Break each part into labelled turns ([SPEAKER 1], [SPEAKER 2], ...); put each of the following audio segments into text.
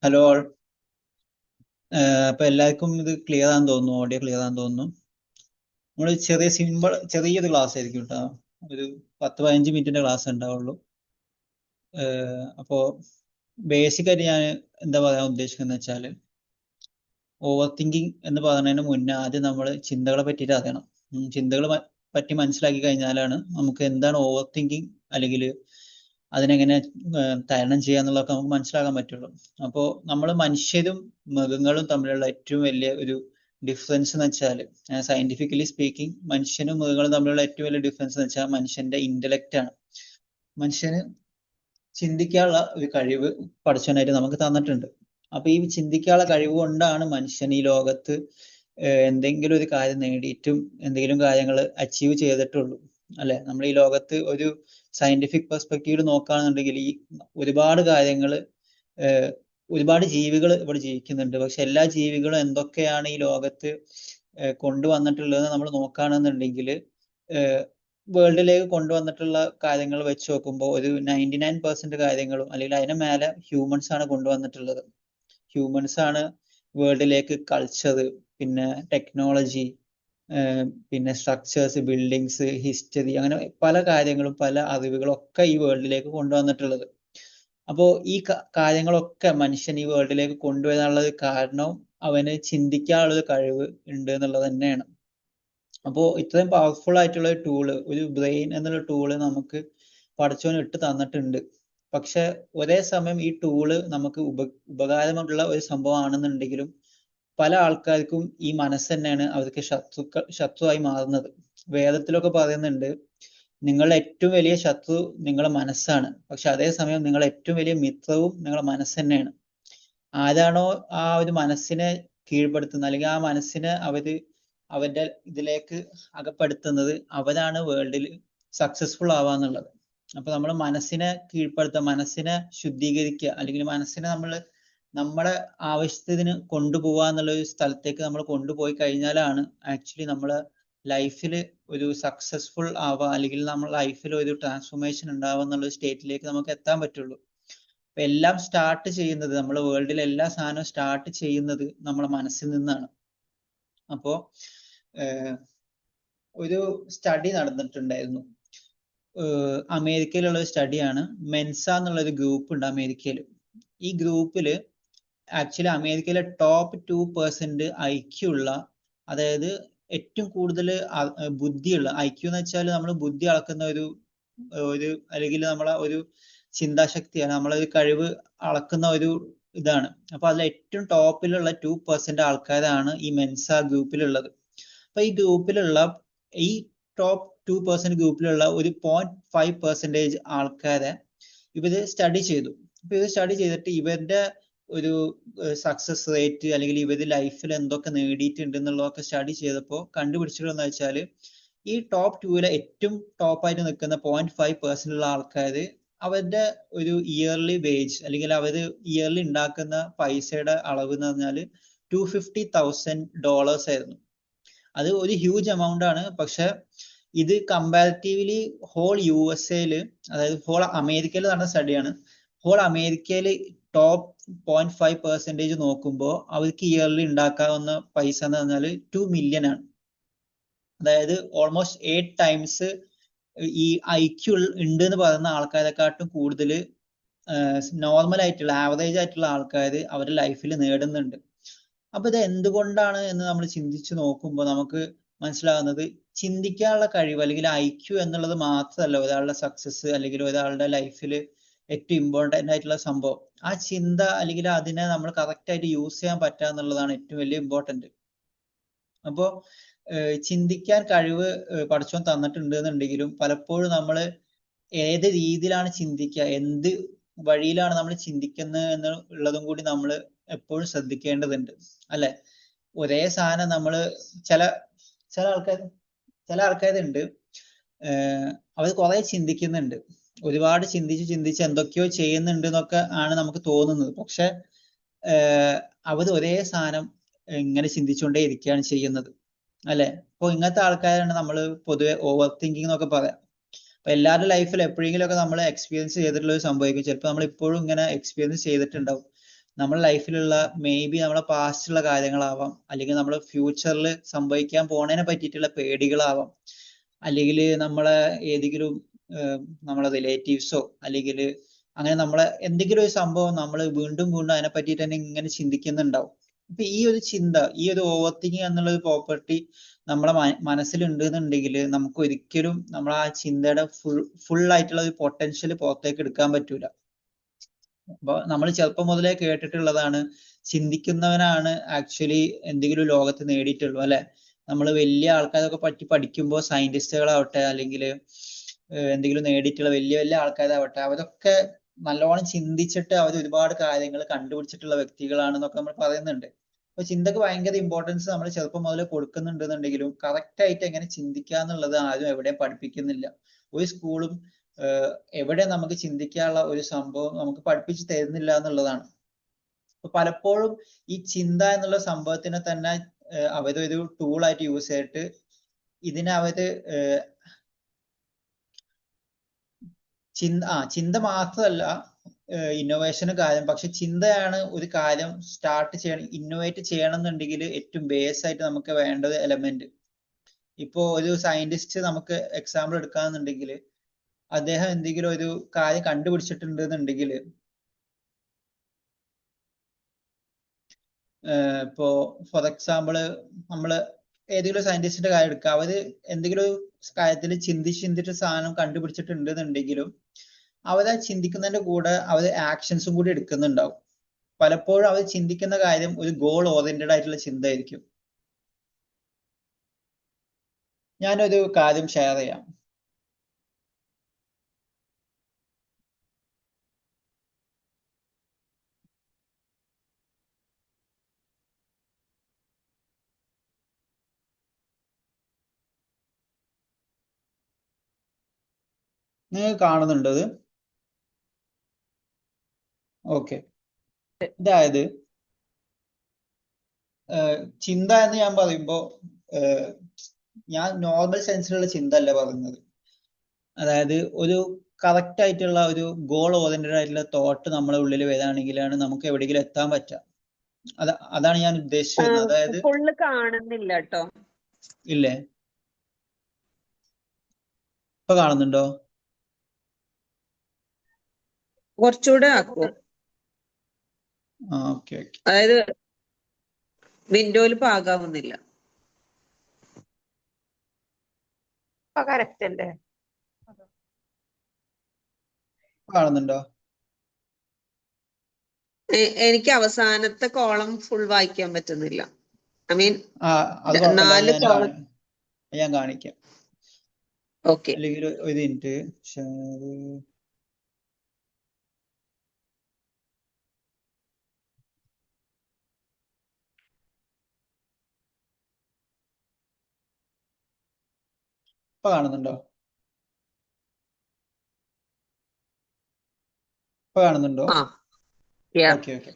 [SPEAKER 1] Hello all. അപ്പൊ എല്ലാവർക്കും ഇത് ക്ലിയർ ആണെന്ന് തോന്നുന്നു, ഓഡിയോ ക്ലിയർ ആണെന്ന് തോന്നുന്നു. നമ്മൾ ചെറിയൊരു ക്ലാസ് ആയിരിക്കും കേട്ടോ. ഒരു 10-15 മിനിറ്റിന്റെ ക്ലാസ് ഉണ്ടാവുള്ളൂ. അപ്പോൾ ബേസിക് ആയിട്ട് ഞാൻ എന്താ പറയാൻ ഉദ്ദേശിക്കുന്നത് വെച്ചാല്, ഓവർ തിങ്കിങ് എന്ന് പറയുന്നതിന് മുന്നേ ആദ്യം നമ്മൾ ചിന്തകളെ പറ്റിയിട്ട് അറിയണം. ചിന്തകളെ പറ്റി മനസ്സിലാക്കി കഴിഞ്ഞാലാണ് നമുക്ക് എന്താണ് ഓവർ തിങ്കിങ്, അല്ലെങ്കിൽ അതിനെങ്ങനെ തരണം ചെയ്യാന്നുള്ളതൊക്കെ നമുക്ക് മനസ്സിലാക്കാൻ പറ്റുള്ളൂ. അപ്പോൾ നമ്മൾ മനുഷ്യരും മൃഗങ്ങളും തമ്മിലുള്ള ഏറ്റവും വലിയ ഒരു ഡിഫറൻസ് എന്ന് വെച്ചാൽ, സയന്റിഫിക്കലി സ്പീക്കിംഗ്, മനുഷ്യനും മൃഗങ്ങളും തമ്മിലുള്ള ഏറ്റവും വലിയ ഡിഫറൻസ് എന്ന് വെച്ചാൽ മനുഷ്യന്റെ ഇന്റലക്റ്റ് ആണ്. മനുഷ്യന് ചിന്തിക്കാനുള്ള ഒരു കഴിവ് പടച്ചവനായിട്ട് നമുക്ക് തന്നിട്ടുണ്ട്. അപ്പൊ ഈ ചിന്തിക്കാനുള്ള കഴിവ് കൊണ്ടാണ് മനുഷ്യൻ ഈ ലോകത്ത് എന്തെങ്കിലും ഒരു കാര്യം നേടിയിട്ടും എന്തെങ്കിലും കാര്യങ്ങൾ അച്ചീവ് ചെയ്തിട്ടുള്ളൂ. അല്ലെ, നമ്മൾ ഈ ലോകത്ത് ഒരു സയന്റിഫിക് പെർസ്പെക്റ്റീവിൽ നോക്കുകയാണെന്നുണ്ടെങ്കിൽ ഈ ഒരുപാട് കാര്യങ്ങൾ, ഒരുപാട് ജീവികൾ ഇവിടെ ജീവിക്കുന്നുണ്ട്. പക്ഷെ എല്ലാ ജീവികളും എന്തൊക്കെയാണ് ഈ ലോകത്ത് കൊണ്ടുവന്നിട്ടുള്ളതെന്ന് നമ്മൾ നോക്കുകയാണെന്നുണ്ടെങ്കിൽ, വേൾഡിലേക്ക് കൊണ്ടുവന്നിട്ടുള്ള കാര്യങ്ങൾ വെച്ച് നോക്കുമ്പോൾ ഒരു 99% കാര്യങ്ങളും, അല്ലെങ്കിൽ അതിന് മേലെ ഹ്യൂമൻസ് ആണ് കൊണ്ടുവന്നിട്ടുള്ളത്. ഹ്യൂമൻസ് ആണ് വേൾഡിലേക്ക് കൾച്ചർ, പിന്നെ ടെക്നോളജി, പിന്നെ സ്ട്രക്ചേഴ്സ്, ബിൽഡിങ്സ്, ഹിസ്റ്ററി, അങ്ങനെ പല കാര്യങ്ങളും പല അറിവുകളും ഒക്കെ ഈ വേൾഡിലേക്ക് കൊണ്ടുവന്നിട്ടുള്ളത്. അപ്പോൾ ഈ കാര്യങ്ങളൊക്കെ മനുഷ്യൻ ഈ വേൾഡിലേക്ക് കൊണ്ടുവരാനുള്ള കാരണം അവന് ചിന്തിക്കാനുള്ള കഴിവ് ഉണ്ട് എന്നുള്ളത് തന്നെയാണ്. അപ്പോൾ ഇത്രയും പവർഫുൾ ആയിട്ടുള്ള ഒരു ടൂള്, ഒരു ബ്രെയിൻ എന്നുള്ള ടൂള് നമുക്ക് പടച്ചോൻ ഇട്ട് തന്നിട്ടുണ്ട്. പക്ഷെ ഒരേ സമയം ഈ ടൂള് നമുക്ക് ഉപകാരമുള്ള ഒരു സംഭവമാണെന്നുണ്ടെങ്കിലും പല ആൾക്കാർക്കും ഈ മനസ്സ് തന്നെയാണ് അവർക്ക് ശത്രുവായി മാറുന്നത്. വേദത്തിലൊക്കെ പറയുന്നുണ്ട്, നിങ്ങളുടെ ഏറ്റവും വലിയ ശത്രു നിങ്ങളുടെ മനസ്സാണ്, പക്ഷെ അതേസമയം നിങ്ങളുടെ ഏറ്റവും വലിയ മിത്രവും നിങ്ങളുടെ മനസ്സ് തന്നെയാണ്. ആരാണോ ആ ഒരു മനസ്സിനെ കീഴ്പ്പെടുത്തുന്നത്, അല്ലെങ്കിൽ ആ മനസ്സിനെ അവരുടെ ഇതിലേക്ക് അകപ്പെടുത്തുന്നത്, അവരാണ് വേൾഡിൽ സക്സസ്ഫുൾ ആവാന്നുള്ളത്. അപ്പൊ നമ്മൾ മനസ്സിനെ കീഴ്പ്പെടുത്തുക, മനസ്സിനെ ശുദ്ധീകരിക്കുക, അല്ലെങ്കിൽ മനസ്സിനെ നമ്മളെ ആവശ്യത്തിന് കൊണ്ടുപോവുക എന്നുള്ള ഒരു സ്ഥലത്തേക്ക് നമ്മൾ കൊണ്ടുപോയി കഴിഞ്ഞാലാണ് ആക്ച്വലി നമ്മളെ ലൈഫിൽ ഒരു സക്സസ്ഫുൾ ആവുക, അല്ലെങ്കിൽ നമ്മുടെ ലൈഫിൽ ഒരു ട്രാൻസ്ഫോർമേഷൻ ഉണ്ടാവുക എന്നുള്ള സ്റ്റേറ്റിലേക്ക് നമുക്ക് എത്താൻ പറ്റുള്ളൂ. അപ്പൊ എല്ലാം സ്റ്റാർട്ട് ചെയ്യുന്നത്, നമ്മുടെ വേൾഡിലെ എല്ലാ സാധനവും സ്റ്റാർട്ട് ചെയ്യുന്നത് നമ്മളെ മനസ്സിൽ നിന്നാണ്. അപ്പോ ഒരു സ്റ്റഡി നടന്നിട്ടുണ്ടായിരുന്നു. അമേരിക്കയിലുള്ള ഒരു സ്റ്റഡിയാണ്. മെൻസ എന്നുള്ള ഒരു ഗ്രൂപ്പ് ഉണ്ട് അമേരിക്കയിൽ. ഈ ഗ്രൂപ്പില് ആക്ച്വലി അമേരിക്കയിലെ ടോപ്പ് 2% ഐക്യു ഉള്ള, അതായത് ഏറ്റവും കൂടുതൽ ബുദ്ധിയുള്ള, ഐക്യു എന്ന് വെച്ചാൽ നമ്മൾ ബുദ്ധി അളക്കുന്ന ഒരു അല്ലെങ്കിൽ നമ്മളെ ഒരു ചിന്താശക്തിയാണ്, നമ്മളെ ഒരു കഴിവ് അളക്കുന്ന ഒരു ഇതാണ്. അപ്പൊ അതിൽ ഏറ്റവും ടോപ്പിലുള്ള 2% ആൾക്കാരാണ് ഈ മെൻസ ഗ്രൂപ്പിലുള്ളത്. അപ്പൊ ഈ ഗ്രൂപ്പിലുള്ള ഈ ടോപ്പ് 2% ഗ്രൂപ്പിലുള്ള ഒരു 0.5% ആൾക്കാരെ ഇവര് സ്റ്റഡി ചെയ്തു. അപ്പൊ ഇത് സ്റ്റഡി ചെയ്തിട്ട് ഇവരുടെ ഒരു സക്സസ് റേറ്റ്, അല്ലെങ്കിൽ ഇവര് ലൈഫിൽ എന്തൊക്കെ നേടിയിട്ടുണ്ട് എന്നുള്ളതൊക്കെ സ്റ്റഡി ചെയ്തപ്പോൾ കണ്ടുപിടിച്ചിട്ടുള്ളതെന്ന് വെച്ചാൽ, ഈ ടോപ്പ് 2-ലെ ഏറ്റവും ടോപ്പായിട്ട് നിൽക്കുന്ന 0.5% ഉള്ള ആൾക്കാര് അവരുടെ ഒരു ഇയർലി വേജ്, അല്ലെങ്കിൽ അവര് ഇയർലി ഉണ്ടാക്കുന്ന പൈസയുടെ അളവ് എന്ന് പറഞ്ഞാൽ $250,000 ആയിരുന്നു. അത് ഒരു ഹ്യൂജ് എമൗണ്ട് ആണ്. പക്ഷെ ഇത് കമ്പാരിറ്റീവ്ലി ഹോൾ USA-ൽ, അതായത് ഹോൾ അമേരിക്കയിൽ നടന്ന സ്റ്റഡിയാണ്. ഹോൾ അമേരിക്കയിൽ ടോപ്പ് 0.5% നോക്കുമ്പോൾ അവർക്ക് ഇയർലി ഉണ്ടാക്കാവുന്ന പൈസ എന്ന് പറഞ്ഞാൽ 2 മില്യൺ ആണ്. അതായത് ഓൾമോസ്റ്റ് 8 ടൈംസ് ഈ ഐക്യു ഉണ്ട് എന്ന് പറയുന്ന ആൾക്കാരെക്കാട്ടും കൂടുതൽ നോർമൽ ആയിട്ടുള്ള, ആവറേജ് ആയിട്ടുള്ള ആൾക്കാർ അവരുടെ ലൈഫിൽ നേടുന്നുണ്ട്. അപ്പൊ ഇത് എന്തുകൊണ്ടാണ് എന്ന് നമ്മൾ ചിന്തിച്ചു നോക്കുമ്പോൾ നമുക്ക് മനസ്സിലാകുന്നത്, ചിന്തിക്കാനുള്ള കഴിവ്, അല്ലെങ്കിൽ ഐക്യു എന്നുള്ളത് മാത്രമല്ല ഒരാളുടെ സക്സസ്, അല്ലെങ്കിൽ ഒരാളുടെ ലൈഫിൽ ഏറ്റവും ഇമ്പോർട്ടൻ്റ് ആയിട്ടുള്ള സംഭവം. ആ ചിന്ത, അല്ലെങ്കിൽ അതിനെ നമ്മൾ കറക്റ്റ് ആയിട്ട് യൂസ് ചെയ്യാൻ പറ്റുക എന്നുള്ളതാണ് ഏറ്റവും വലിയ ഇമ്പോർട്ടൻ്റ്. അപ്പോ ചിന്തിക്കാൻ കഴിവ് പടച്ചോൻ തന്നിട്ടുണ്ട് എന്നുണ്ടെങ്കിലും പലപ്പോഴും നമ്മൾ ഏത് രീതിയിലാണ് ചിന്തിക്കുക, എന്ത് വഴിയിലാണ് നമ്മൾ ചിന്തിക്കുന്നത് എന്നുള്ളതും കൂടി നമ്മൾ എപ്പോഴും ശ്രദ്ധിക്കേണ്ടതുണ്ട്. അല്ലെ, ഒരേ സാധനം നമ്മൾ ചില ആൾക്കാരുണ്ട്, അവർ കുറെ ചിന്തിക്കുന്നുണ്ട്, ഒരുപാട് ചിന്തിച്ച് എന്തൊക്കെയോ ചെയ്യുന്നുണ്ട് എന്നൊക്കെ ആണ് നമുക്ക് തോന്നുന്നത്. പക്ഷെ അവർ ഒരേ സാധനം ഇങ്ങനെ ചിന്തിച്ചുകൊണ്ടേ ഇരിക്കുകയാണ് ചെയ്യുന്നത്. അല്ലെ, അപ്പൊ ഇങ്ങനത്തെ ആൾക്കാരാണ് നമ്മൾ പൊതുവെ ഓവർ തിങ്കിങ് എന്നൊക്കെ പറയാം. അപ്പൊ എല്ലാവരുടെ ലൈഫിൽ എപ്പോഴെങ്കിലും ഒക്കെ നമ്മൾ എക്സ്പീരിയൻസ് ചെയ്തിട്ടുള്ള ഒരു സംഭവിക്കും. ചിലപ്പോൾ നമ്മൾ ഇപ്പോഴും ഇങ്ങനെ എക്സ്പീരിയൻസ് ചെയ്തിട്ടുണ്ടാവും. നമ്മുടെ ലൈഫിലുള്ള നമ്മളെ പാസ്റ്റിലുള്ള കാര്യങ്ങളാവാം, അല്ലെങ്കിൽ നമ്മളെ ഫ്യൂച്ചറിൽ സംഭവിക്കാൻ പോണതിനെ പറ്റിയിട്ടുള്ള പേടികളാവാം, അല്ലെങ്കിൽ നമ്മളെ ഏതെങ്കിലും നമ്മളെ റിലേറ്റീവ്സോ അല്ലെങ്കിൽ അങ്ങനെ നമ്മളെ എന്തെങ്കിലും ഒരു സംഭവം നമ്മൾ വീണ്ടും വീണ്ടും അതിനെ പറ്റിയിട്ട് തന്നെ ഇങ്ങനെ ചിന്തിക്കുന്നുണ്ടാവും. അപ്പൊ ഈ ഒരു ചിന്ത, ഈ ഒരു ഓവർ തിങ്കിങ് എന്നുള്ള ഒരു പ്രോപ്പർട്ടി നമ്മളെ മനസ്സിലുണ്ട് എന്നുണ്ടെങ്കിൽ നമുക്ക് ഒരിക്കലും നമ്മൾ ആ ചിന്തയുടെ ഫുൾ ആയിട്ടുള്ള ഒരു പൊട്ടൻഷ്യൽ പുറത്തേക്ക് എടുക്കാൻ പറ്റൂല. അപ്പൊ നമ്മൾ ചെറുപ്പം മുതലേ കേട്ടിട്ടുള്ളതാണ്, ചിന്തിക്കുന്നവനാണ് ആക്ച്വലി എന്തെങ്കിലും ലോകത്ത് നേടിയിട്ടുള്ളൂ, അല്ലെ? നമ്മൾ വലിയ ആൾക്കാരൊക്കെ പറ്റി പഠിക്കുമ്പോൾ സയന്റിസ്റ്റുകളാവട്ടെ അല്ലെങ്കിൽ എന്തെങ്കിലും നേടിയിട്ടുള്ള വലിയ വലിയ ആൾക്കാരാവട്ടെ, അവരൊക്കെ നല്ലോണം ചിന്തിച്ചിട്ട് അവർ ഒരുപാട് കാര്യങ്ങൾ കണ്ടുപിടിച്ചിട്ടുള്ള വ്യക്തികളാണെന്നൊക്കെ നമ്മൾ പറയുന്നുണ്ട്. അപ്പൊ ചിന്തക്ക് ഭയങ്കര ഇമ്പോർട്ടൻസ് നമ്മൾ ചെറുപ്പം മുതലേ കൊടുക്കുന്നുണ്ടെന്നുണ്ടെങ്കിലും കറക്റ്റ് ആയിട്ട് എങ്ങനെ ചിന്തിക്കുക എന്നുള്ളത് ആരും എവിടെയും പഠിപ്പിക്കുന്നില്ല. ഒരു സ്കൂളും എവിടെ നമുക്ക് ചിന്തിക്കാനുള്ള ഒരു സംഭവം നമുക്ക് പഠിപ്പിച്ചു തരുന്നില്ല എന്നുള്ളതാണ്. അപ്പൊ പലപ്പോഴും ഈ ചിന്ത എന്നുള്ള സംഭവത്തിനെ തന്നെ അവരൊരു ടൂളായിട്ട് യൂസ് ചെയ്തിട്ട് ഇതിനെ അവര് ചിന്ത മാത്രമല്ല ഇന്നോവേഷന് കാര്യം, പക്ഷെ ചിന്തയാണ് ഒരു കാര്യം സ്റ്റാർട്ട് ചെയ്യണം, ഇന്നോവേറ്റ് ചെയ്യണം എന്നുണ്ടെങ്കിൽ ഏറ്റവും ബേസ് ആയിട്ട് നമുക്ക് വേണ്ടത് എലമെന്റ്. ഇപ്പോ ഒരു സയന്റിസ്റ്റ് നമുക്ക് എക്സാമ്പിൾ എടുക്കാന്നുണ്ടെങ്കിൽ അദ്ദേഹം എന്തെങ്കിലും ഒരു കാര്യം കണ്ടുപിടിച്ചിട്ടുണ്ട് എന്നുണ്ടെങ്കിൽ ഇപ്പോ ഫോർ എക്സാമ്പിള് നമ്മള് ഏതെങ്കിലും സയന്റിസ്റ്റിന്റെ കാര്യം എടുക്കുക, അവര് എന്തെങ്കിലും ഒരു കാര്യത്തിൽ ചിന്തിച്ചിട്ട് സാധനം കണ്ടുപിടിച്ചിട്ടുണ്ട് എന്നുണ്ടെങ്കിലും അവര് ചിന്തിക്കുന്നതിന്റെ കൂടെ അവര് ആക്ഷൻസും കൂടി എടുക്കുന്നുണ്ടാവും. പലപ്പോഴും അവർ ചിന്തിക്കുന്ന കാര്യം ഒരു ഗോൾ ഓറിയന്റഡ് ആയിട്ടുള്ള ചിന്തയായിരിക്കും. ഞാനൊരു കാര്യം ഷെയർ ചെയ്യാം. നിങ്ങൾ കാണുന്നുണ്ടോ ഇത്? ഓക്കെ. അതായത് ചിന്ത എന്ന് ഞാൻ പറയുമ്പോ ഞാൻ നോർമൽ സെൻസിലുള്ള ചിന്ത അല്ല പറയുന്നത്. അതായത് ഒരു കറക്റ്റ് ആയിട്ടുള്ള ഒരു ഗോൾ ഓറിയന്റഡ് ആയിട്ടുള്ള തോട്ട് നമ്മളെ ഉള്ളിൽ വരികയാണെങ്കിലാണ് നമുക്ക് എവിടെയെങ്കിലും എത്താൻ പറ്റുക. അതാണ് ഞാൻ ഉദ്ദേശിച്ചത്. അതായത്
[SPEAKER 2] ഫുള്ള് കാണുന്നില്ല കേട്ടോ.
[SPEAKER 1] ഇല്ലേ? ഇപ്പൊ കാണുന്നുണ്ടോ?
[SPEAKER 2] കുറച്ചുകൂടെ ആക്കോ?
[SPEAKER 1] Okay okay.
[SPEAKER 2] അതായത് വിൻഡോയിൽ പാകാവുന്നില്ല. കറക്റ്റ് അല്ലേ?
[SPEAKER 1] കാണുന്നുണ്ടോ?
[SPEAKER 2] എനിക്ക് അവസാനത്തെ കോളം ഫുൾ വായിക്കാൻ പറ്റുന്നില്ല. ഐ മീൻ
[SPEAKER 1] അത് കുഴപ്പമില്ല,
[SPEAKER 2] 4 കോളം.
[SPEAKER 1] ഞാൻ കാണിക്കാം.
[SPEAKER 2] ഓക്കെ.
[SPEAKER 1] അല്ലെങ്കിൽ ഒരു മിനിറ്റ്. ഇപ്പൊ കാണുന്നുണ്ടോ? ഇപ്പൊ കാണുന്നുണ്ടോ? Okay okay.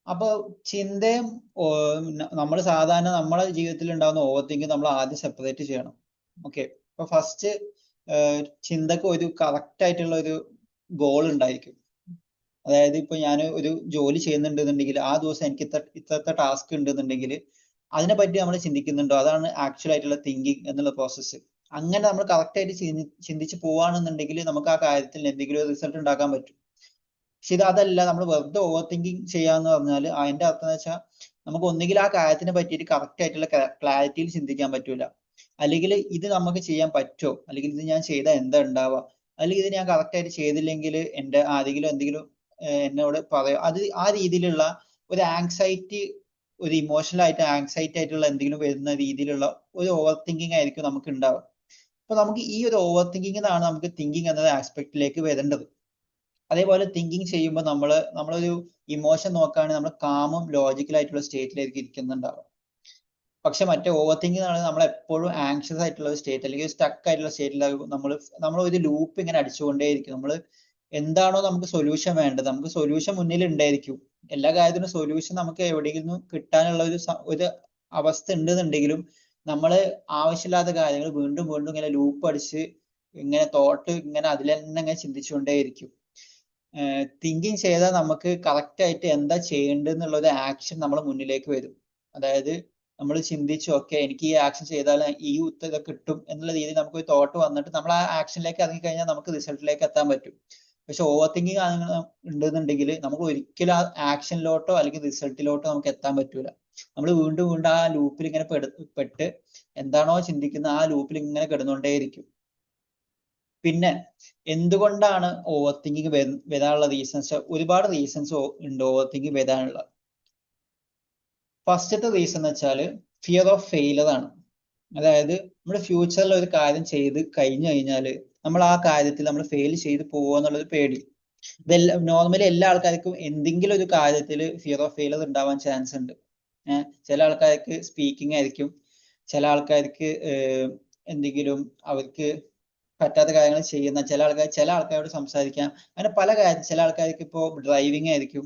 [SPEAKER 1] അപ്പൊ ചിന്തയും നമ്മൾ സാധാരണ നമ്മളെ ജീവിതത്തിൽ ഉണ്ടാകുന്ന ഓവർ തിങ്കിങ് നമ്മൾ ആദ്യം സെപ്പറേറ്റ് ചെയ്യണം. ഓക്കെ. അപ്പൊ ഫസ്റ്റ് ചിന്തക്ക് ഒരു കറക്റ്റ് ആയിട്ടുള്ള ഒരു ഗോൾ ഉണ്ടായിരിക്കും. അതായത് ഇപ്പൊ ഞാൻ ഒരു ജോലി ചെയ്യുന്നുണ്ടെന്നുണ്ടെങ്കിൽ ആ ദിവസം എനിക്ക് ഇത്രത്തെ ടാസ്ക് ഉണ്ടെന്നുണ്ടെങ്കിൽ അതിനെ പറ്റി നമ്മൾ ചിന്തിക്കുന്നുണ്ടോ? അതാണ് ആക്ച്വൽ ആയിട്ടുള്ള തിങ്കിങ് എന്നുള്ള പ്രോസസ്സ്. അങ്ങനെ നമ്മൾ കറക്റ്റ് ആയിട്ട് ചിന്തിച്ച് പോവാണെന്നുണ്ടെങ്കിൽ നമുക്ക് ആ കാര്യത്തിൽ എന്തെങ്കിലും റിസൾട്ട് ഉണ്ടാക്കാൻ പറ്റും. പക്ഷെ ഇത് അതല്ല, നമ്മൾ വെറുതെ ഓവർ തിങ്കിങ് ചെയ്യാന്ന് പറഞ്ഞാൽ അതിന്റെ അർത്ഥം എന്ന് വെച്ചാൽ നമുക്ക് ഒന്നുകിൽ ആ കാര്യത്തിനെ പറ്റിയിട്ട് കറക്റ്റ് ആയിട്ടുള്ള ക്ലാരിറ്റിയിൽ ചിന്തിക്കാൻ പറ്റൂല, അല്ലെങ്കിൽ ഇത് നമുക്ക് ചെയ്യാൻ പറ്റുമോ, അല്ലെങ്കിൽ ഇത് ഞാൻ ചെയ്താൽ എന്താ ഉണ്ടാവുക, അല്ലെങ്കിൽ ഇത് ഞാൻ കറക്റ്റ് ആയിട്ട് ചെയ്തില്ലെങ്കിൽ എന്റെ ആരെങ്കിലും എന്തെങ്കിലും എന്നോട് പറയോ, അത് ആ രീതിയിലുള്ള ഒരു ആങ്സൈറ്റി, ഒരു ഇമോഷണൽ ആയിട്ട് ആങ്സൈറ്റി ആയിട്ടുള്ള എന്തെങ്കിലും വരുന്ന രീതിയിലുള്ള ഒരു ഓവർ തിങ്കിങ് ആയിരിക്കും നമുക്ക് ഉണ്ടാവുക. അപ്പൊ നമുക്ക് ഈ ഒരു ഓവർ തിങ്കിങ്ങിനാണ് നമുക്ക് തിങ്കിങ് എന്ന ആസ്പെക്റ്റിലേക്ക് വരേണ്ടത്. അതേപോലെ തിങ്കിങ് ചെയ്യുമ്പോൾ നമ്മളൊരു ഇമോഷൻ നോക്കുകയാണെങ്കിൽ നമ്മൾ കാമും ലോജിക്കലായിട്ടുള്ള സ്റ്റേറ്റിലേക്ക് ഇരിക്കുന്നുണ്ടാവും. പക്ഷെ മറ്റേ ഓവർ തിങ്കിങ് ആണ് നമ്മൾ എപ്പോഴും ആങ്ഷ്യസ് ആയിട്ടുള്ള ഒരു സ്റ്റേറ്റ് അല്ലെങ്കിൽ സ്റ്റക്ക് ആയിട്ടുള്ള സ്റ്റേറ്റിലാകും. നമ്മൾ ഒരു ലൂപ്പ് ഇങ്ങനെ അടിച്ചുകൊണ്ടേയിരിക്കും. നമ്മൾ എന്താണോ നമുക്ക് സൊല്യൂഷൻ വേണ്ടത്, നമുക്ക് സൊല്യൂഷൻ മുന്നിൽ ഉണ്ടായിരിക്കും. എല്ലാ കാര്യത്തിനും സൊല്യൂഷൻ നമുക്ക് എവിടെയെങ്കിലും കിട്ടാനുള്ള ഒരു അവസ്ഥ ഉണ്ടെന്നുണ്ടെങ്കിലും നമ്മൾ ആവശ്യമില്ലാത്ത കാര്യങ്ങൾ വീണ്ടും വീണ്ടും ഇങ്ങനെ ലൂപ്പ് അടിച്ച് ഇങ്ങനെ തോട്ട് ഇങ്ങനെ അതിൽ തന്നെ ഇങ്ങനെ ചിന്തിച്ചുകൊണ്ടേയിരിക്കും. തിങ്കിങ് ചെയ്താൽ നമുക്ക് കറക്റ്റ് ആയിട്ട് എന്താ ചെയ്യേണ്ടതെന്നുള്ള ഒരു ആക്ഷൻ നമ്മളെ മുന്നിലേക്ക് വരും. അതായത് നമ്മൾ ചിന്തിച്ചു ഓക്കെ എനിക്ക് ഈ ആക്ഷൻ ചെയ്താൽ ഈ ഉത്തരം കിട്ടും എന്നുള്ള രീതിയിൽ നമുക്ക് ഒരു തോട്ട് വന്നിട്ട് നമ്മൾ ആ ആക്ഷനിലേക്ക് ഇറങ്ങി കഴിഞ്ഞാൽ നമുക്ക് റിസൾട്ടിലേക്ക് എത്താൻ പറ്റും. പക്ഷെ ഓവർ തിങ്കിങ് ഉണ്ടെന്നുണ്ടെങ്കിൽ നമുക്ക് ഒരിക്കലും ആ ആക്ഷനിലോട്ടോ അല്ലെങ്കിൽ റിസൾട്ടിലോട്ടോ നമുക്ക് എത്താൻ പറ്റൂല. നമ്മൾ വീണ്ടും വീണ്ടും ആ ലൂപ്പിൽ ഇങ്ങനെ പെട്ട് എന്താണോ ചിന്തിക്കുന്നത് ആ ലൂപ്പിൽ ഇങ്ങനെ കിടന്നുകൊണ്ടേയിരിക്കും. പിന്നെ എന്തുകൊണ്ടാണ് ഓവർ തിങ്കിങ് വരാനുള്ള റീസൺസ്? ഒരുപാട് റീസൺസ് ഉണ്ട് ഓവർ തിങ്കിങ് വരാനുള്ള. ഫസ്റ്റത്തെ റീസൺ എന്ന് വെച്ചാൽ ഫിയർ ഓഫ് ഫെയിലർ ആണ്. അതായത് നമ്മൾ ഫ്യൂച്ചറിൽ ഒരു കാര്യം ചെയ്ത് കഴിഞ്ഞു കഴിഞ്ഞാൽ നമ്മൾ ആ കാര്യത്തിൽ നമ്മൾ ഫെയിൽ ചെയ്ത് പോകുക എന്നുള്ളൊരു പേടി. ഇതെല്ലാം നോർമലി എല്ലാ ആൾക്കാർക്കും എന്തെങ്കിലും ഒരു കാര്യത്തിൽ ഫിയർ ഓഫ് ഫെയിലർ ഉണ്ടാവാൻ ചാൻസ് ഉണ്ട്. ചില ആൾക്കാർക്ക് സ്പീക്കിംഗ് ആയിരിക്കും, ചില ആൾക്കാർക്ക് എന്തെങ്കിലും അവർക്ക് പറ്റാത്ത കാര്യങ്ങൾ ചെയ്യുന്ന, ചില ആൾക്കാരോട് സംസാരിക്കാം, അങ്ങനെ പല കാര്യം. ചില ആൾക്കാർക്ക് ഇപ്പോൾ ഡ്രൈവിംഗ് ആയിരിക്കും.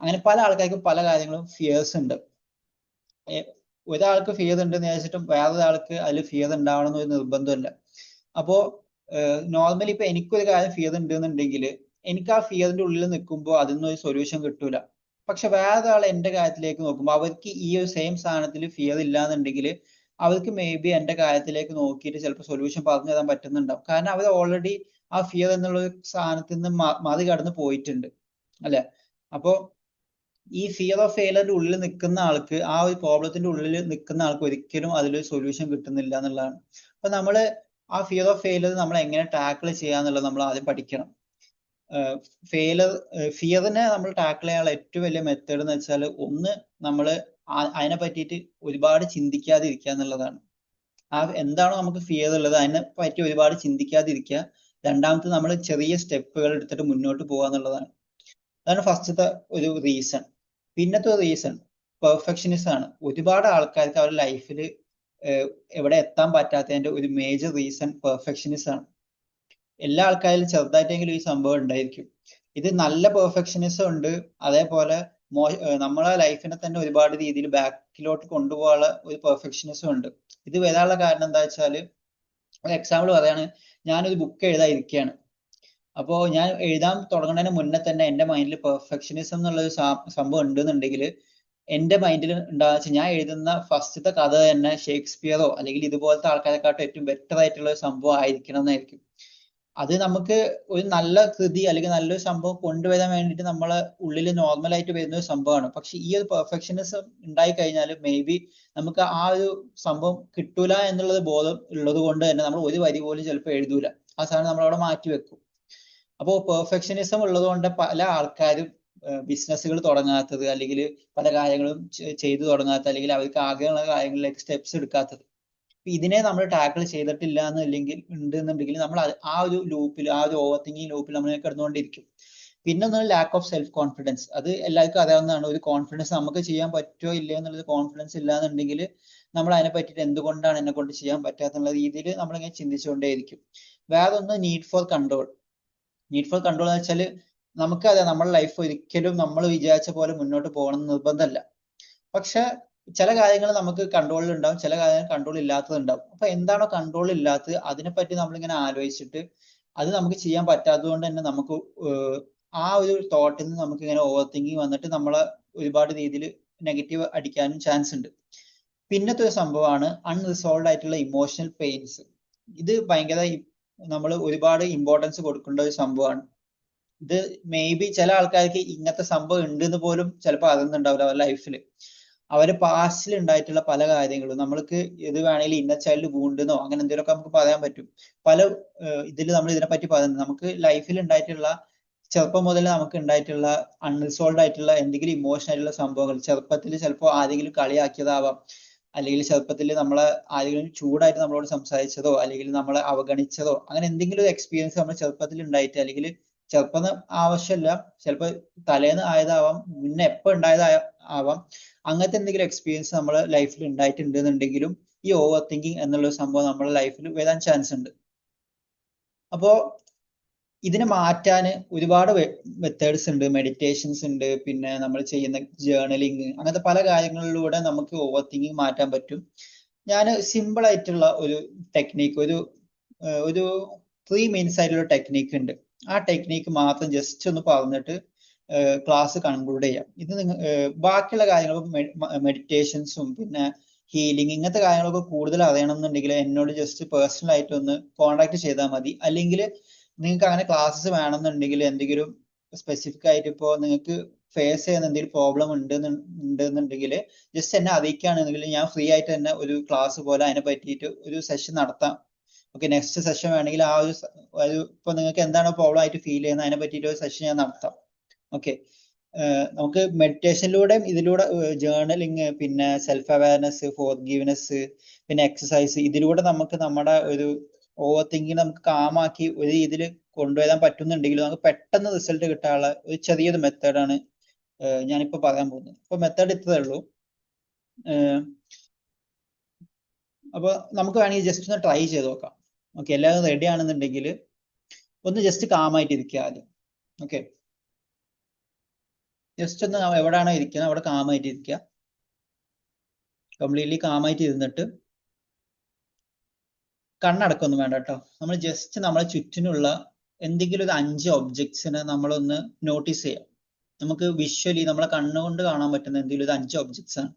[SPEAKER 1] അങ്ങനെ പല ആൾക്കാർക്കും പല കാര്യങ്ങളും ഫിയേഴ്സ് ഉണ്ട്. ഒരാൾക്ക് ഫിയർ ഉണ്ടെന്ന് വിചാരിച്ചിട്ടും വേറൊരാൾക്ക് അതിൽ ഫിയർ ഉണ്ടാവണം എന്നൊരു നിർബന്ധമില്ല. അപ്പോ നോർമലി ഇപ്പൊ എനിക്കൊരു കാര്യം ഫിയർ ഉണ്ടെന്നുണ്ടെങ്കിൽ എനിക്ക് ആ ഫിയറിന്റെ ഉള്ളിൽ നിൽക്കുമ്പോൾ അതിൽ ഒരു സൊല്യൂഷൻ കിട്ടൂല. പക്ഷെ വേറൊരാൾ എന്റെ കാര്യത്തിലേക്ക് നോക്കുമ്പോൾ അവർക്ക് ഈ ഒരു സെയിം സാധനത്തിൽ ഫിയർ ഇല്ലാന്നുണ്ടെങ്കിൽ അവർക്ക് മേ ബി എന്റെ കാര്യത്തിലേക്ക് നോക്കിയിട്ട് ചിലപ്പോൾ സൊല്യൂഷൻ പറഞ്ഞു തരാൻ പറ്റുന്നുണ്ടാവും. കാരണം അവർ ഓൾറെഡി ആ ഫിയർ എന്നുള്ള ഒരു സാധനത്തിൽ നിന്ന് മറികടന്ന് പോയിട്ടുണ്ട്, അല്ലെ? അപ്പോ ഈ ഫിയർ ഓഫ് ഫെയിലറിന്റെ ഉള്ളിൽ നിൽക്കുന്ന ആൾക്ക്, ആ ഒരു പ്രോബ്ലത്തിന്റെ ഉള്ളിൽ നിൽക്കുന്ന ആൾക്ക് ഒരിക്കലും അതിലൊരു സൊല്യൂഷൻ കിട്ടുന്നില്ല എന്നുള്ളതാണ്. അപ്പൊ നമ്മള് ആ ഫിയർ ഓഫ് ഫെയിലർ നമ്മൾ എങ്ങനെ ടാക്കിൾ ചെയ്യാന്നുള്ളത് നമ്മൾ ആദ്യം പഠിക്കണം. ഫിയറിനെ നമ്മൾ ടാക്കിൾ ചെയ്യാനുള്ള ഏറ്റവും വലിയ മെത്തേഡ് എന്ന് വെച്ചാൽ ഒന്ന് നമ്മൾ അതിനെ പറ്റിയിട്ട് ഒരുപാട് ചിന്തിക്കാതിരിക്കുക എന്നുള്ളതാണ്. എന്താണോ നമുക്ക് ഫിയർ ഉള്ളത് അതിനെ പറ്റി ഒരുപാട് ചിന്തിക്കാതിരിക്കുക. രണ്ടാമത്തെ നമ്മൾ ചെറിയ സ്റ്റെപ്പുകൾ എടുത്തിട്ട് മുന്നോട്ട് പോകുക എന്നുള്ളതാണ്. അതാണ് ഫസ്റ്റത്തെ ഒരു റീസൺ. പിന്നത്തെ റീസൺ പെർഫെക്ഷനിസം ആണ്. ഒരുപാട് ആൾക്കാർക്ക് അവരുടെ ലൈഫിൽ എവിടെ എത്താൻ പറ്റാത്തതിന്റെ ഒരു മേജർ റീസൺ പെർഫെക്ഷനിസം ആണ്. എല്ലാ ആൾക്കാരിലും ചെറുതായിട്ടെങ്കിലും ഈ സംഭവം ഉണ്ടായിരിക്കും. ഇത് നല്ല പെർഫെക്ഷനിസം ഉണ്ട്, അതേപോലെ നമ്മളെ ലൈഫിനെ തന്നെ ഒരുപാട് രീതിയിൽ ബാക്കിലോട്ട് കൊണ്ടുപോകാനുള്ള ഒരു പെർഫെക്ഷനിസം ഉണ്ട്. ഇത് വരാനുള്ള കാരണം എന്താ വെച്ചാല്, ഒരു എക്സാമ്പിൾ പറയാണ്, ഞാനൊരു ബുക്ക് എഴുതാതിരിക്കുകയാണ്. അപ്പോ ഞാൻ എഴുതാൻ തുടങ്ങുന്നതിന് മുന്നേ തന്നെ എന്റെ മൈൻഡിൽ പെർഫെക്ഷനിസം എന്നുള്ള ഒരു സംഭവം ഉണ്ടെന്നുണ്ടെങ്കിൽ എന്റെ മൈൻഡിൽ ഉണ്ടാകുന്ന വെച്ചാൽ ഞാൻ എഴുതുന്ന ഫസ്റ്റത്തെ കഥ തന്നെ ഷേക്സ്പിയറോ അല്ലെങ്കിൽ ഇതുപോലത്തെ ആൾക്കാരെക്കാട്ടും ഏറ്റവും ബെറ്റർ ആയിട്ടുള്ള ഒരു സംഭവം ആയിരിക്കണം എന്നായിരിക്കും. അത് നമുക്ക് ഒരു നല്ല കൃതി അല്ലെങ്കിൽ നല്ലൊരു സംഭവം കൊണ്ടുവരാൻ വേണ്ടിയിട്ട് നമ്മളെ ഉള്ളിൽ നോർമലായിട്ട് വരുന്ന ഒരു സംഭവമാണ്. പക്ഷെ ഈ ഒരു പെർഫെക്ഷനിസം ഉണ്ടായി കഴിഞ്ഞാൽ മേ ബി നമുക്ക് ആ ഒരു സംഭവം കിട്ടൂല എന്നുള്ളത് ബോധം ഉള്ളത് കൊണ്ട് തന്നെ നമ്മൾ ഒരു വരി പോലും ചിലപ്പോൾ എഴുതൂല. ആ സാധനം നമ്മളവിടെ മാറ്റി വെക്കും. അപ്പോൾ പെർഫെക്ഷനിസം ഉള്ളത് കൊണ്ട് പല ആൾക്കാരും ബിസിനസ്സുകൾ തുടങ്ങാത്തത്, അല്ലെങ്കിൽ പല കാര്യങ്ങളും ചെയ്തു തുടങ്ങാത്തത്, അല്ലെങ്കിൽ അവർക്ക് ആകെയുള്ള കാര്യങ്ങളിലേക്ക് സ്റ്റെപ്സ് എടുക്കാത്തത്. ഇതിനെ നമ്മൾ ടാക്കിൾ ചെയ്തിട്ടില്ല എന്നുണ്ടെങ്കിൽ നമ്മൾ ആ ഒരു ലൂപ്പിൽ, ആ ഒരു ഓവർ തിങ്കിങ് ലൂപ്പിൽ നമ്മൾ കിടന്നുകൊണ്ടിരിക്കും. പിന്നെ ഒന്ന് ലാക്ക് ഓഫ് സെൽഫ് കോൺഫിഡൻസ്. അത് എല്ലാവർക്കും അറിയാവുന്നതാണ്. ഒരു കോൺഫിഡൻസ് നമുക്ക് ചെയ്യാൻ പറ്റുമോ ഇല്ലയോ എന്നുള്ളത് കോൺഫിഡൻസ് ഇല്ല എന്നുണ്ടെങ്കിൽ നമ്മൾ അതിനെ പറ്റിയിട്ട് എന്തുകൊണ്ടാണ് എന്നെ കൊണ്ട് ചെയ്യാൻ പറ്റാത്തുള്ള രീതിയിൽ നമ്മളിങ്ങനെ ചിന്തിച്ചുകൊണ്ടേയിരിക്കും. വേറെ ഒന്ന് need for control. Need for control എന്ന് വെച്ചാൽ നമുക്കറിയാം നമ്മുടെ ലൈഫ് ഒരിക്കലും നമ്മൾ വിചാരിച്ച പോലെ മുന്നോട്ട് പോകണം എന്ന് നിർബന്ധമല്ല. പക്ഷെ ചില കാര്യങ്ങൾ നമുക്ക് കൺട്രോളിൽ ഉണ്ടാവും, ചില കാര്യങ്ങൾ കൺട്രോൾ ഇല്ലാത്തത് ഉണ്ടാവും. അപ്പൊ എന്താണോ കൺട്രോൾ ഇല്ലാത്തത് അതിനെപ്പറ്റി നമ്മളിങ്ങനെ ആലോചിച്ചിട്ട് അത് നമുക്ക് ചെയ്യാൻ പറ്റാത്തത് കൊണ്ട് തന്നെ നമുക്ക് ആ ഒരു തോട്ടിൽ നിന്ന് നമുക്ക് ഇങ്ങനെ ഓവർ തിങ്കിങ് വന്നിട്ട് നമ്മളെ ഒരുപാട് രീതിയിൽ നെഗറ്റീവ് അടിക്കാനും ചാൻസ് ഉണ്ട്. പിന്നത്തെ ഒരു സംഭവമാണ് അൺറിസോൾവ് ആയിട്ടുള്ള ഇമോഷണൽ പെയിൻസ്. ഇത് ഭയങ്കര നമ്മൾ ഒരുപാട് ഇമ്പോർട്ടൻസ് കൊടുക്കേണ്ട ഒരു സംഭവമാണ്. ഇത് മേ ബി ചില ആൾക്കാർക്ക് ഇങ്ങനത്തെ സംഭവം ഉണ്ട് എന്ന് പോലും ചിലപ്പോൾ അറിയുന്നുണ്ടാവില്ല അവരുടെ ലൈഫിൽ. അവര് പാസ്റ്റിൽ ഉണ്ടായിട്ടുള്ള പല കാര്യങ്ങളും നമ്മൾക്ക് ഇത് വേണമെങ്കിൽ ഇന്ന ചൈൽഡ് വൂണ്ടെന്നോ അങ്ങനെ എന്തെങ്കിലുമൊക്കെ നമുക്ക് പറയാൻ പറ്റും. പല ഇതിൽ നമ്മൾ ഇതിനെപ്പറ്റി പറയുന്നത് നമുക്ക് ലൈഫിൽ ഉണ്ടായിട്ടുള്ള, ചെറുപ്പം മുതൽ നമുക്ക് ഉണ്ടായിട്ടുള്ള അൺറിസോൾവ് ആയിട്ടുള്ള എന്തെങ്കിലും ഇമോഷണൽ ആയിട്ടുള്ള സംഭവങ്ങൾ, ചെറുപ്പത്തിൽ ചിലപ്പോൾ ആരെങ്കിലും കളിയാക്കിയതാവാം, അല്ലെങ്കിൽ ചെറുപ്പത്തിൽ നമ്മളെ ആരെങ്കിലും ചൂടായിട്ട് നമ്മളോട് സംസാരിച്ചതോ അല്ലെങ്കിൽ നമ്മളെ അവഗണിച്ചതോ അങ്ങനെ എന്തെങ്കിലും ഒരു എക്സ്പീരിയൻസ് നമ്മൾ ചെറുപ്പത്തിൽ ഉണ്ടായിട്ട്, അല്ലെങ്കിൽ ചെറുപ്പം ആവശ്യമില്ല, ചിലപ്പോൾ തലേന്ന് ആയതാവാം, മുന്നേ എപ്പോൾ ഉണ്ടായതാവാം, അങ്ങനത്തെ എന്തെങ്കിലും എക്സ്പീരിയൻസ് നമ്മളെ ലൈഫിൽ ഉണ്ടായിട്ടുണ്ട് എന്നുണ്ടെങ്കിലും ഈ ഓവർ തിങ്കിങ് എന്നുള്ള സംഭവം നമ്മുടെ ലൈഫിൽ വരാൻ ചാൻസ് ഉണ്ട്. അപ്പോ ഇതിനെ മാറ്റാൻ ഒരുപാട് മെത്തേഡ്സ് ഉണ്ട്, മെഡിറ്റേഷൻസ് ഉണ്ട്, പിന്നെ നമ്മൾ ചെയ്യുന്ന ജേർണലിങ്, അങ്ങനത്തെ പല കാര്യങ്ങളിലൂടെ നമുക്ക് ഓവർ തിങ്കിങ് മാറ്റാൻ പറ്റും. ഞാൻ സിമ്പിൾ ആയിട്ടുള്ള ഒരു ടെക്നീക്ക്, ഒരു 3 minutes ആയിട്ടുള്ള ടെക്നീക്ക് ഉണ്ട്. ആ ടെക്നീക്ക് മാത്രം ജസ്റ്റ് ഒന്ന് പറഞ്ഞിട്ട് ക്ലാസ് കൺക്ലൂഡ് ചെയ്യാം. ഇത് ബാക്കിയുള്ള കാര്യങ്ങൾ മെഡിറ്റേഷൻസും പിന്നെ ഹീലിംഗ് ഇങ്ങനത്തെ കാര്യങ്ങളൊക്കെ കൂടുതൽ അറിയണമെന്നുണ്ടെങ്കിൽ എന്നോട് ജസ്റ്റ് പേഴ്സണൽ ആയിട്ട് ഒന്ന് കോൺടാക്ട് ചെയ്താൽ മതി. അല്ലെങ്കിൽ നിങ്ങൾക്ക് അങ്ങനെ ക്ലാസ്സസ് വേണമെന്നുണ്ടെങ്കിൽ എന്തെങ്കിലും സ്പെസിഫിക് ആയിട്ട് ഇപ്പോൾ നിങ്ങൾക്ക് ഫേസ് ചെയ്യുന്ന എന്തെങ്കിലും പ്രോബ്ലം ഉണ്ടെന്നുണ്ടെങ്കിൽ ജസ്റ്റ് എന്നെ അറിയിക്കുകയാണെന്നുണ്ടെങ്കിൽ ഞാൻ ഫ്രീ ആയിട്ട് തന്നെ ഒരു ക്ലാസ് പോലെ അതിനെ പറ്റിയിട്ട് ഒരു സെഷൻ നടത്താം. ഓക്കെ, നെക്സ്റ്റ് സെഷൻ വേണമെങ്കിൽ ആ ഒരു ഇപ്പൊ നിങ്ങൾക്ക് എന്താണ് പ്രോബ്ലം ആയിട്ട് ഫീൽ ചെയ്യുന്നത് അതിനെ പറ്റിയിട്ട് ഒരു സെഷൻ ഞാൻ നടത്താം. ഓക്കെ, നമുക്ക് മെഡിറ്റേഷനിലൂടെയും ഇതിലൂടെ ജേർണലിങ് പിന്നെ സെൽഫ് അവയർനെസ്, ഫോർഗീവ്നെസ് പിന്നെ എക്സസൈസ് ഇതിലൂടെ നമുക്ക് നമ്മുടെ ഒരു ഓവർ തിങ്കിങ് നമുക്ക് കാമാക്കി ഒരു രീതിയിൽ കൊണ്ടുവരാൻ പറ്റുന്നുണ്ടെങ്കിൽ നമുക്ക് പെട്ടെന്ന് റിസൾട്ട് കിട്ടാനുള്ള ഒരു ചെറിയൊരു മെത്തേഡാണ് ഞാനിപ്പോ പറയാൻ പോകുന്നത്. അപ്പൊ മെത്തേഡ് ഇത്രേ ഉള്ളൂ. അപ്പൊ നമുക്ക് വേണമെങ്കിൽ ജസ്റ്റ് ഒന്ന് ട്രൈ ചെയ്ത് നോക്കാം. ഓക്കെ, എല്ലാവരും റെഡി ആണെന്നുണ്ടെങ്കിൽ ഒന്ന് ജസ്റ്റ് കാമായിട്ട് ഇരിക്കുക ആദ്യം. ഓക്കെ, ജസ്റ്റ് ഒന്ന് എവിടെയാണോ ഇരിക്കുന്നത് അവിടെ കാമായിട്ട് ഇരിക്കുക. കംപ്ലീറ്റ്ലി കാമായിട്ട് ഇരുന്നിട്ട് കണ്ണടക്കൊന്നും വേണ്ട കേട്ടോ. നമ്മൾ ജസ്റ്റ് നമ്മളെ ചുറ്റിനുള്ള എന്തെങ്കിലും ഒരു 5 ഒബ്ജക്ട്സിനെ നമ്മളൊന്ന് നോട്ടീസ് ചെയ്യാം. നമുക്ക് വിഷ്വലി നമ്മളെ കണ്ണുകൊണ്ട് കാണാൻ പറ്റുന്ന എന്തെങ്കിലും ഒരു 5 ഒബ്ജക്ട്സ് ആണ്.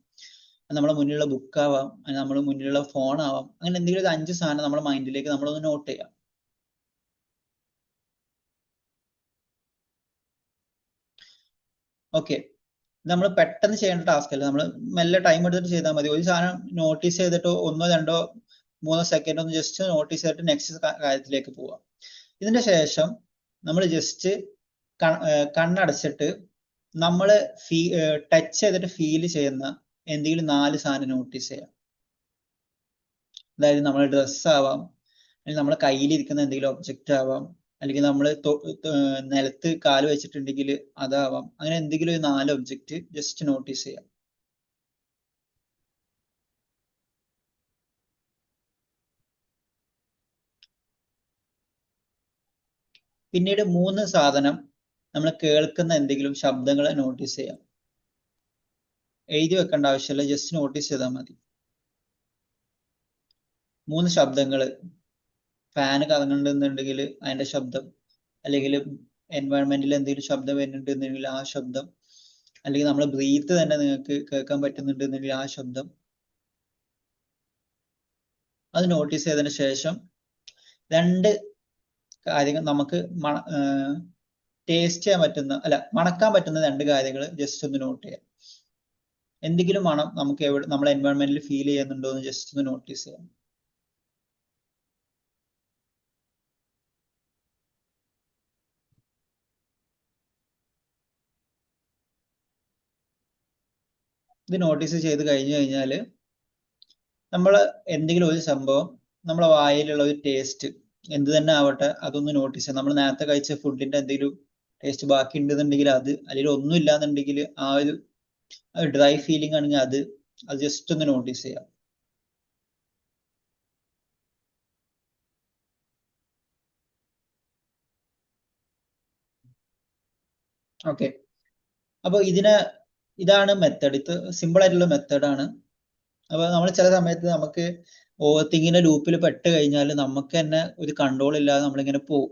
[SPEAKER 1] നമ്മുടെ മുന്നിലുള്ള ബുക്ക് ആവാം, നമ്മുടെ മുന്നിലുള്ള ഫോൺ ആവാം, അങ്ങനെ എന്തെങ്കിലും ഒരു 5 സാധനം നമ്മുടെ മൈൻഡിലേക്ക് നമ്മളൊന്ന് നോട്ട് ചെയ്യാം. ഓക്കെ, നമ്മൾ പെട്ടെന്ന് ചെയ്യേണ്ട ടാസ്ക് അല്ല, നമ്മൾ മെല്ലെ ടൈം എടുത്തിട്ട് ചെയ്താൽ മതി. ഒരു സാധനം നോട്ടീസ് ചെയ്തിട്ടോ 1, 2, 3 സെക്കൻഡ് ഒന്ന് ജസ്റ്റ് നോട്ടീസ് ചെയ്തിട്ട് നെക്സ്റ്റ് കാര്യത്തിലേക്ക് പോവാം. ഇതിന്റെ ശേഷം നമ്മൾ ജസ്റ്റ് കണ്ണടച്ചിട്ട് നമ്മൾ ടച്ച് ചെയ്തിട്ട് ഫീൽ ചെയ്യുന്ന എന്തെങ്കിലും 4 സാധനം നോട്ടീസ് ചെയ്യാം. അതായത് നമ്മുടെ ഡ്രസ്സ് ആവാം, അല്ലെങ്കിൽ നമ്മുടെ കയ്യിലിരിക്കുന്ന എന്തെങ്കിലും ഒബ്ജക്റ്റ് ആവാം, അല്ലെങ്കിൽ നമ്മൾ നിലത്ത് കാല് വെച്ചിട്ടുണ്ടെങ്കിൽ അതാവാം. അങ്ങനെ എന്തെങ്കിലും ഒരു 4 ഒബ്ജക്റ്റ് ജസ്റ്റ് നോട്ടീസ് ചെയ്യാം. പിന്നീട് 3 സാധനം നമ്മൾ കേൾക്കുന്ന എന്തെങ്കിലും ശബ്ദങ്ങളെ നോട്ടീസ് ചെയ്യാം. എഴുതി വെക്കേണ്ട ആവശ്യമില്ല, ജസ്റ്റ് നോട്ടീസ് ചെയ്താൽ മതി. 3 ശബ്ദങ്ങൾ, ഫാന് കറങ്ങുന്നുണ്ടെന്നുണ്ടെങ്കിൽ അതിന്റെ ശബ്ദം, അല്ലെങ്കിൽ എൻവയൺമെന്റിൽ എന്തെങ്കിലും ശബ്ദം വരുന്നുണ്ടെന്നുണ്ടെങ്കിൽ ആ ശബ്ദം, അല്ലെങ്കിൽ നമ്മളെ ബ്രീത്ത് തന്നെ നിങ്ങൾക്ക് കേൾക്കാൻ പറ്റുന്നുണ്ടെന്നുണ്ടെങ്കിൽ ആ ശബ്ദം. അത് നോട്ടീസ് ചെയ്തതിന് ശേഷം 2 കാര്യങ്ങൾ നമുക്ക് ടേസ്റ്റ് ചെയ്യാൻ പറ്റുന്ന മണക്കാൻ പറ്റുന്ന 2 കാര്യങ്ങൾ ജസ്റ്റ് ഒന്ന് നോട്ട് ചെയ്യാം. എന്തെങ്കിലും മണം നമുക്ക് നമ്മളെ എൻവയൺമെന്റിൽ ഫീൽ ചെയ്യുന്നുണ്ടോ എന്ന് ജസ്റ്റ് ഒന്ന് നോട്ടീസ് ചെയ്യാം. ഇത് നോട്ടീസ് ചെയ്ത് കഴിഞ്ഞു കഴിഞ്ഞാൽ നമ്മൾ എന്തെങ്കിലും ഒരു സംഭവം നമ്മളെ വായിലുള്ള ഒരു ടേസ്റ്റ് എന്ത് തന്നെ ആവട്ടെ അതൊന്ന് നോട്ടീസ് ചെയ്യാം. നമ്മൾ നേരത്തെ കഴിച്ച ഫുഡിന്റെ എന്തെങ്കിലും ടേസ്റ്റ് ബാക്കി ഉണ്ടെന്നുണ്ടെങ്കിൽ അത്, അല്ലെങ്കിൽ ഒന്നും ഇല്ലാന്നുണ്ടെങ്കിൽ ആ ഒരു ഡ്രൈ ഫീലിംഗ് ആണെങ്കിൽ അത് ജസ്റ്റ് ഒന്ന് നോട്ടീസ് ചെയ്യാം. ഓക്കെ, അപ്പൊ ഇതാണ് മെത്തേഡ്. ഇത് സിമ്പിൾ ആയിട്ടുള്ള മെത്തേഡാണ്. അപ്പൊ നമ്മൾ ചില സമയത്ത് നമുക്ക് ഓവർ തിങ്കിങ്ങിന്റെ ലൂപ്പിൽ പെട്ട് കഴിഞ്ഞാൽ നമുക്ക് തന്നെ ഒരു കൺട്രോൾ ഇല്ലാതെ നമ്മളിങ്ങനെ പോകും.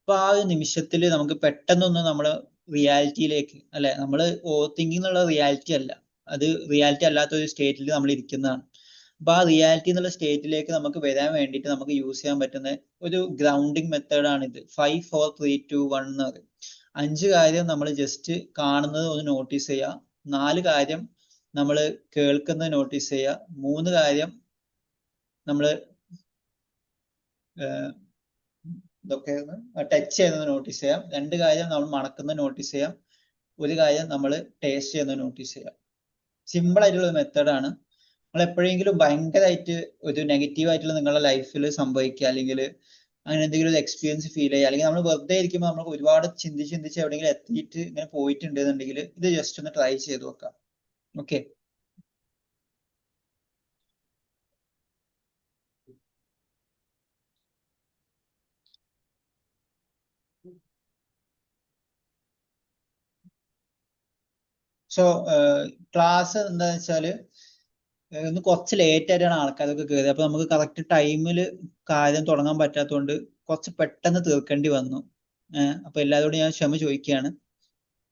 [SPEAKER 1] അപ്പൊ ആ ഒരു നിമിഷത്തിൽ നമുക്ക് പെട്ടെന്നൊന്ന് നമ്മള് റിയാലിറ്റിയിലേക്ക് നമ്മൾ ഓവർ തിങ്കിങ് എന്നുള്ള റിയാലിറ്റി അല്ല, അത് റിയാലിറ്റി അല്ലാത്ത ഒരു സ്റ്റേറ്റിൽ നമ്മൾ ഇരിക്കുന്നതാണ്. അപ്പൊ ആ റിയാലിറ്റി എന്നുള്ള സ്റ്റേറ്റിലേക്ക് നമുക്ക് വരാൻ വേണ്ടിയിട്ട് നമുക്ക് യൂസ് ചെയ്യാൻ പറ്റുന്ന ഒരു ഗ്രൗണ്ടിങ് മെത്തേഡാണ് ഇത്. 5, 4, 3, 2, 1 എന്ന് പറയും. 5 കാര്യം നമ്മൾ ജസ്റ്റ് കാണുന്നത് ഒന്ന് നോട്ടീസ് ചെയ്യുക, 4 കാര്യം നമ്മൾ കേൾക്കുന്നത് നോട്ടീസ് ചെയ്യുക, 3 കാര്യം നമ്മൾ ഇതൊക്കെ ടച്ച് ചെയ്യുന്നത് നോട്ടീസ് ചെയ്യാം, 2 കാര്യം നമ്മൾ മണക്കുന്നത് നോട്ടീസ് ചെയ്യാം, 1 കാര്യം നമ്മൾ ടേസ്റ്റ് ചെയ്യുന്നത് നോട്ടീസ് ചെയ്യാം. സിമ്പിൾ ആയിട്ടുള്ള ഒരു മെത്തേഡാണ്. നിങ്ങൾ എപ്പോഴെങ്കിലും ഭയങ്കരമായിട്ട് ഒരു നെഗറ്റീവ് ആയിട്ടുള്ള നിങ്ങളുടെ ലൈഫിൽ സംഭവിക്കുക, അല്ലെങ്കിൽ അങ്ങനെ എന്തെങ്കിലും ഒരു എക്സ്പീരിയൻസ് ഫീൽ ചെയ്യുക, അല്ലെങ്കിൽ നമ്മൾ വെറുതെ ഇരിക്കുമ്പോൾ നമ്മൾ ഒരുപാട് ചിന്തിച്ച് എവിടെയെങ്കിലും എത്തിയിട്ട് ഇങ്ങനെ പോയിട്ടുണ്ടെന്നുണ്ടെങ്കിൽ ഇത് ജസ്റ്റ് ഒന്ന് ട്രൈ ചെയ്ത് നോക്കാം. ഓക്കെ, സോ ക്ലാസ് എന്താന്ന് വെച്ചാല് ഒന്ന് കുറച്ച് ലേറ്റ് ആയിട്ടാണ് ആൾക്കാരൊക്കെ കയറിയത്. അപ്പൊ നമുക്ക് കറക്റ്റ് ടൈമിൽ കാര്യം തുടങ്ങാൻ പറ്റാത്തതുകൊണ്ട് കുറച്ച് പെട്ടെന്ന് തീർക്കേണ്ടി വന്നു. അപ്പൊ എല്ലാവരോടും ഞാൻ ക്ഷമ ചോദിക്കുകയാണ്.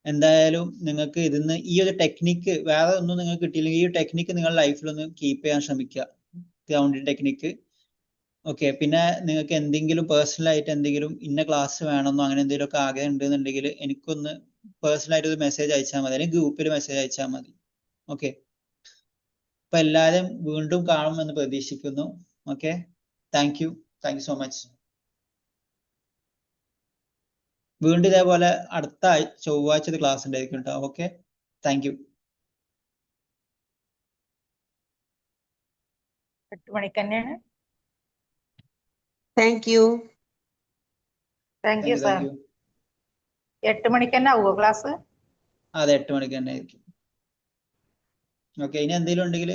[SPEAKER 1] എന്തായാലും നിങ്ങൾക്ക് ഇതിന്ന് ഈ ഒരു ടെക്നിക്ക് വേറെ ഒന്നും നിങ്ങൾക്ക് കിട്ടിയില്ലെങ്കിൽ ഈ ടെക്നിക്ക് നിങ്ങൾ ലൈഫിലൊന്ന് കീപ്പ് ചെയ്യാൻ ശ്രമിക്കുക, ഗ്രൗണ്ടിങ് ടെക്നിക്ക്. ഓക്കെ, പിന്നെ നിങ്ങൾക്ക് എന്തെങ്കിലും പേഴ്സണൽ ആയിട്ട് എന്തെങ്കിലും ഇന്ന ക്ലാസ് വേണമെന്നോ അങ്ങനെ എന്തെങ്കിലും ഒക്കെ ആഗ്രഹം ഉണ്ടെന്നുണ്ടെങ്കിൽ എനിക്കൊന്ന് പേഴ്സണൽ ആയിട്ട് ഒരു മെസ്സേജ് അയച്ചാൽ മതി, അല്ലെങ്കിൽ ഗ്രൂപ്പിൽ മെസ്സേജ് അയച്ചാൽ മതി. ഓക്കെ, അപ്പൊ എല്ലാവരും വീണ്ടും കാണുമെന്ന് പ്രതീക്ഷിക്കുന്നു. Okay, thank you so much. വീണ്ടും ഇതേപോലെ അടുത്ത ചൊവ്വാഴ്ച ക്ലാസ് ഉണ്ടായിരിക്കും കേട്ടോ. Okay, thank you.
[SPEAKER 3] 8 മണിക്ക് തന്നെയാണ്.
[SPEAKER 2] Thank you.
[SPEAKER 3] Thank you sir. 8 മണിക്ക് തന്നെ ആവുമോ ക്ലാസ്?
[SPEAKER 1] അതെ, 8 മണിക്ക് തന്നെ ആയിരിക്കും. ഓക്കെ, ഇനി എന്തെങ്കിലും ഉണ്ടെങ്കിൽ